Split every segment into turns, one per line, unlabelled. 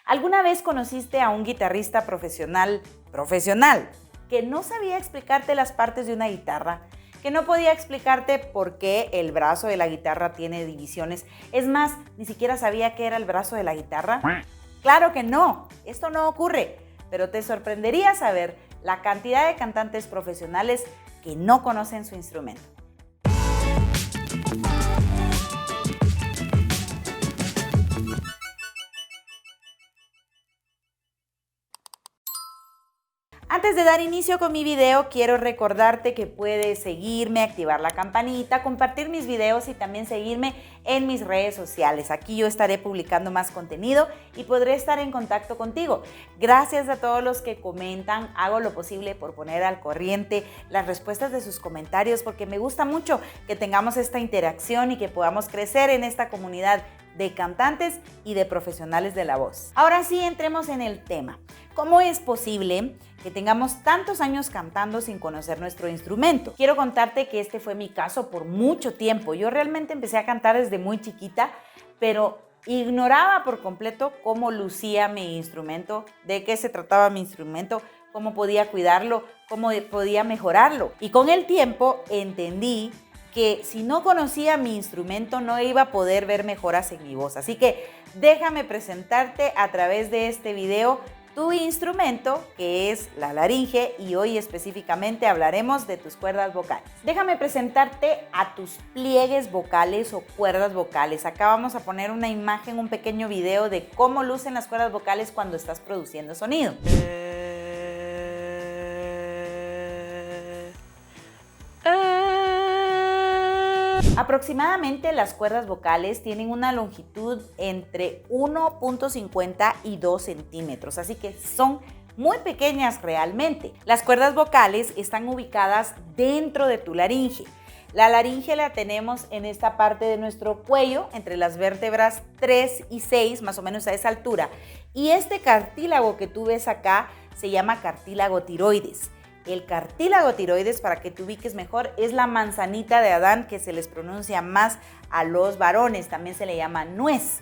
¿Alguna vez conociste a un guitarrista profesional, que no sabía explicarte las partes de una guitarra? Que no podía explicarte por qué el brazo de la guitarra tiene divisiones. Es más, ni siquiera sabía qué era el brazo de la guitarra. Claro que no, esto no ocurre, pero te sorprendería saber la cantidad de cantantes profesionales que no conocen su instrumento. Antes de dar inicio con mi video, quiero recordarte que puedes seguirme, activar la campanita, compartir mis videos y también seguirme en mis redes sociales. Aquí yo estaré publicando más contenido y podré estar en contacto contigo. Gracias a todos los que comentan, hago lo posible por poner al corriente las respuestas de sus comentarios porque me gusta mucho que tengamos esta interacción y que podamos crecer en esta comunidad de cantantes y de profesionales de la voz. Ahora sí, entremos en el tema. ¿Cómo es posible que tengamos tantos años cantando sin conocer nuestro instrumento? Quiero contarte que este fue mi caso por mucho tiempo. Yo realmente empecé a cantar desde muy chiquita, pero ignoraba por completo cómo lucía mi instrumento, de qué se trataba mi instrumento, cómo podía cuidarlo, cómo podía mejorarlo. Y con el tiempo entendí que si no conocía mi instrumento no iba a poder ver mejoras en mi voz. Así que déjame presentarte a través de este video tu instrumento, que es la laringe, y hoy específicamente hablaremos de tus cuerdas vocales. Déjame presentarte a tus pliegues vocales o cuerdas vocales. Acá vamos a poner una imagen, un pequeño video de cómo lucen las cuerdas vocales cuando estás produciendo sonido. Aproximadamente las cuerdas vocales tienen una longitud entre 1.50 y 2 centímetros, así que son muy pequeñas realmente. Las cuerdas vocales están ubicadas dentro de tu laringe. La laringe la tenemos en esta parte de nuestro cuello, entre las vértebras 3 y 6, más o menos a esa altura. Y este cartílago que tú ves acá se llama cartílago tiroides. El cartílago tiroides, para que te ubiques mejor, es la manzanita de Adán que se les pronuncia más a los varones, también se le llama nuez.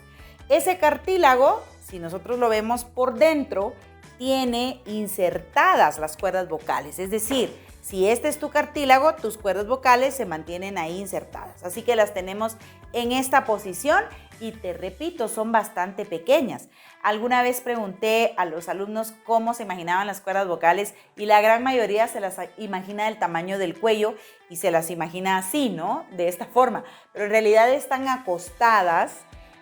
Ese cartílago, si nosotros lo vemos por dentro, tiene insertadas las cuerdas vocales, es decir, si este es tu cartílago, tus cuerdas vocales se mantienen ahí insertadas. Así que las tenemos en esta posición y te repito, son bastante pequeñas. Alguna vez pregunté a los alumnos cómo se imaginaban las cuerdas vocales y la gran mayoría se las imagina del tamaño del cuello y se las imagina así, ¿no? De esta forma. Pero en realidad están acostadas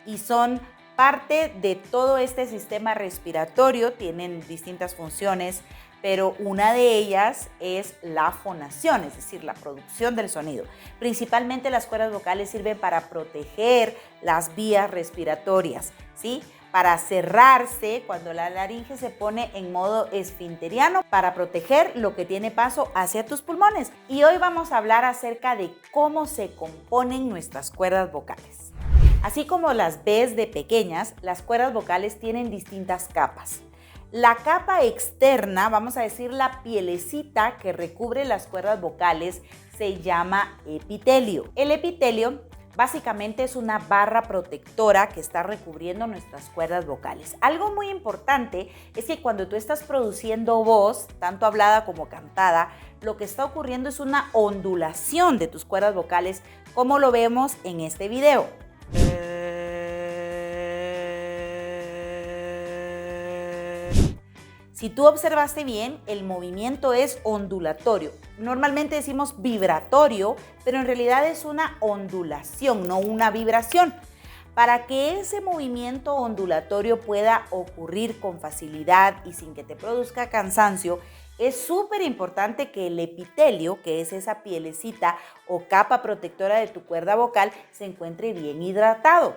y son parte de todo este sistema respiratorio, tienen distintas funciones, pero una de ellas es la fonación, es decir, la producción del sonido. Principalmente las cuerdas vocales sirven para proteger las vías respiratorias, ¿sí? Para cerrarse cuando la laringe se pone en modo esfinteriano, para proteger lo que tiene paso hacia tus pulmones. Y hoy vamos a hablar acerca de cómo se componen nuestras cuerdas vocales. Así como las ves de pequeñas, las cuerdas vocales tienen distintas capas. La capa externa, vamos a decir la pielecita que recubre las cuerdas vocales, se llama epitelio. El epitelio básicamente es una barra protectora que está recubriendo nuestras cuerdas vocales. Algo muy importante es que cuando tú estás produciendo voz, tanto hablada como cantada, lo que está ocurriendo es una ondulación de tus cuerdas vocales, como lo vemos en este video. Si tú observaste bien, el movimiento es ondulatorio. Normalmente decimos vibratorio, pero en realidad es una ondulación, no una vibración. Para que ese movimiento ondulatorio pueda ocurrir con facilidad y sin que te produzca cansancio, es súper importante que el epitelio, que es esa pielecita o capa protectora de tu cuerda vocal, se encuentre bien hidratado.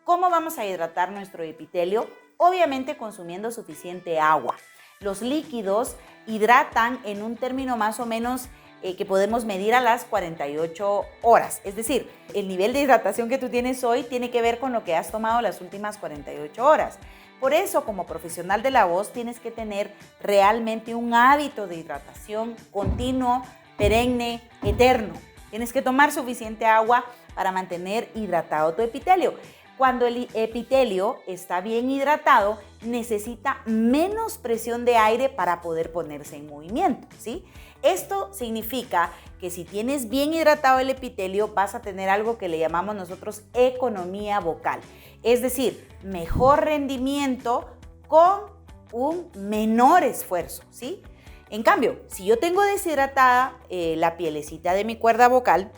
¿Cómo vamos a hidratar nuestro epitelio? Obviamente consumiendo suficiente agua. Los líquidos hidratan en un término más o menos que podemos medir a las 48 horas. Es decir, el nivel de hidratación que tú tienes hoy tiene que ver con lo que has tomado las últimas 48 horas. Por eso, como profesional de la voz, tienes que tener realmente un hábito de hidratación continuo, perenne, eterno. Tienes que tomar suficiente agua para mantener hidratado tu epitelio. Cuando el epitelio está bien hidratado, necesita menos presión de aire para poder ponerse en movimiento, ¿sí? Esto significa que si tienes bien hidratado el epitelio, vas a tener algo que le llamamos nosotros economía vocal. Es decir, mejor rendimiento con un menor esfuerzo, ¿sí? En cambio, si yo tengo deshidratada la pielecita de mi cuerda vocal,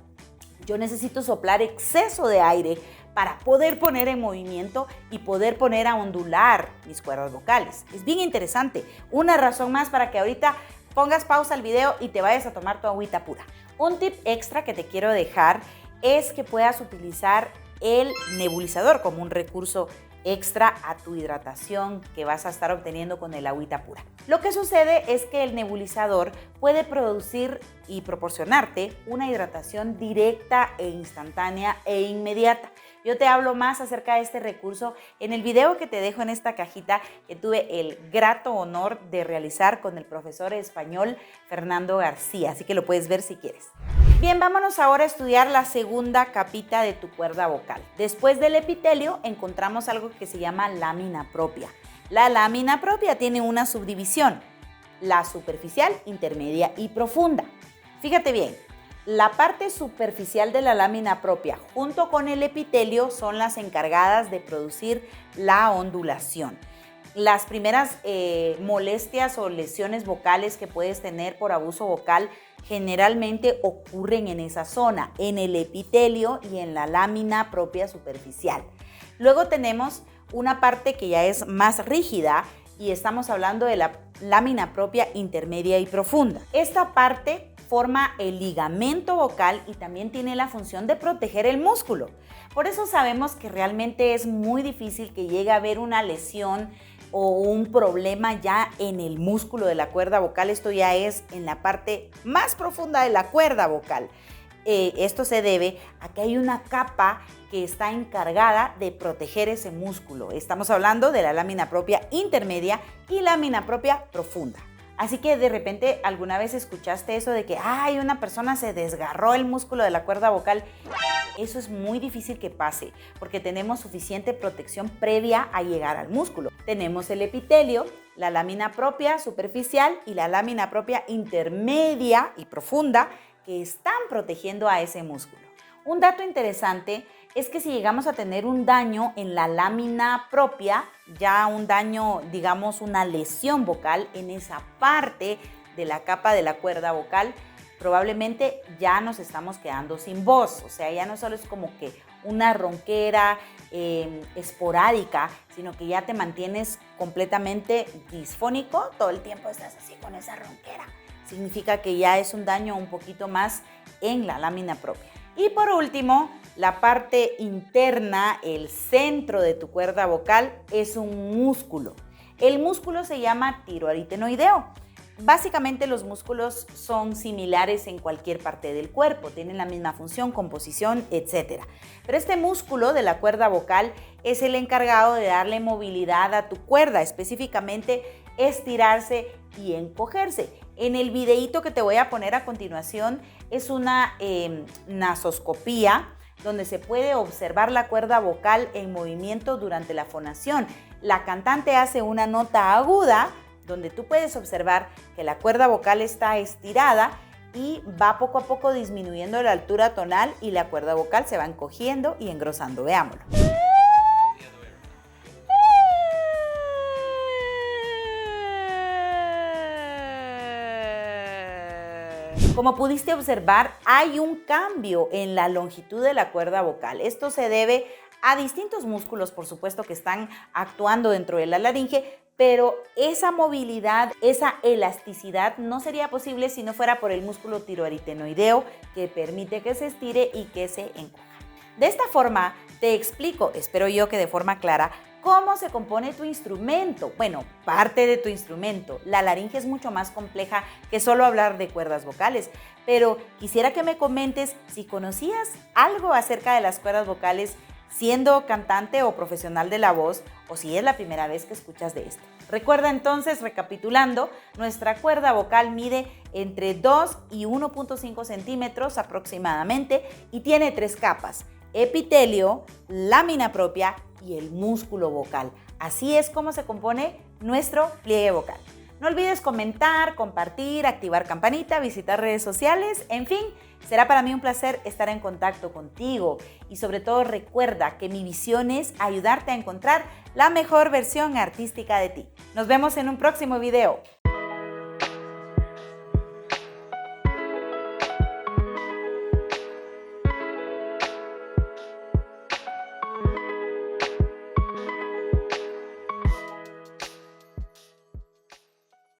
yo necesito soplar exceso de aire para poder poner en movimiento y poder poner a ondular mis cuerdas vocales. Es bien interesante. Una razón más para que ahorita pongas pausa al video y te vayas a tomar tu agüita pura. Un tip extra que te quiero dejar es que puedas utilizar el nebulizador como un recurso extra a tu hidratación que vas a estar obteniendo con el agüita pura. Lo que sucede es que el nebulizador puede producir y proporcionarte una hidratación directa e instantánea e inmediata. Yo te hablo más acerca de este recurso en el video que te dejo en esta cajita que tuve el grato honor de realizar con el profesor español Fernando García, así que lo puedes ver si quieres. Bien, vámonos ahora a estudiar la segunda capita de tu cuerda vocal. Después del epitelio encontramos algo que se llama lámina propia. La lámina propia tiene una subdivisión, la superficial, intermedia y profunda. Fíjate bien, la parte superficial de la lámina propia junto con el epitelio son las encargadas de producir la ondulación. Las primeras molestias o lesiones vocales que puedes tener por abuso vocal generalmente ocurren en esa zona, en el epitelio y en la lámina propia superficial. Luego tenemos una parte que ya es más rígida y estamos hablando de la lámina propia intermedia y profunda. Esta parte forma el ligamento vocal y también tiene la función de proteger el músculo. Por eso sabemos que realmente es muy difícil que llegue a haber una lesión o un problema ya en el músculo de la cuerda vocal. Esto ya es en la parte más profunda de la cuerda vocal. Esto se debe a que hay una capa que está encargada de proteger ese músculo. Estamos hablando de la lámina propia intermedia y lámina propia profunda. Así que de repente alguna vez escuchaste eso de que una persona se desgarró el músculo de la cuerda vocal. Eso es muy difícil que pase porque tenemos suficiente protección previa a llegar al músculo. Tenemos el epitelio, la lámina propia superficial y la lámina propia intermedia y profunda que están protegiendo a ese músculo. Un dato interesante es que si llegamos a tener un daño en la lámina propia, ya un daño, digamos una lesión vocal en esa parte de la capa de la cuerda vocal, probablemente ya nos estamos quedando sin voz. O sea, ya no solo es como que una ronquera esporádica, sino que ya te mantienes completamente disfónico, todo el tiempo estás así con esa ronquera. Significa que ya es un daño un poquito más en la lámina propia. Y por último, la parte interna, el centro de tu cuerda vocal, es un músculo. El músculo se llama tiroaritenoideo. Básicamente los músculos son similares en cualquier parte del cuerpo, tienen la misma función, composición, etc. Pero este músculo de la cuerda vocal es el encargado de darle movilidad a tu cuerda, específicamente estirarse y encogerse. En el videíto que te voy a poner a continuación es una nasoscopía donde se puede observar la cuerda vocal en movimiento durante la fonación. La cantante hace una nota aguda donde tú puedes observar que la cuerda vocal está estirada y va poco a poco disminuyendo la altura tonal y la cuerda vocal se va encogiendo y engrosando. Veámoslo. Como pudiste observar, hay un cambio en la longitud de la cuerda vocal. Esto se debe a distintos músculos, por supuesto, que están actuando dentro de la laringe, pero esa movilidad, esa elasticidad no sería posible si no fuera por el músculo tiroaritenoideo que permite que se estire y que se encoja. De esta forma te explico, espero yo que de forma clara, ¿cómo se compone tu instrumento? Bueno, parte de tu instrumento. La laringe es mucho más compleja que solo hablar de cuerdas vocales, pero quisiera que me comentes si conocías algo acerca de las cuerdas vocales siendo cantante o profesional de la voz, o si es la primera vez que escuchas de esto. Recuerda entonces, recapitulando, nuestra cuerda vocal mide entre 2 y 1.5 centímetros aproximadamente y tiene 3 capas. epitelio, lámina propia y el músculo vocal. Así es como se compone nuestro pliegue vocal. No olvides comentar, compartir, activar campanita, visitar redes sociales, en fin, será para mí un placer estar en contacto contigo y sobre todo recuerda que mi visión es ayudarte a encontrar la mejor versión artística de ti. Nos vemos en un próximo video.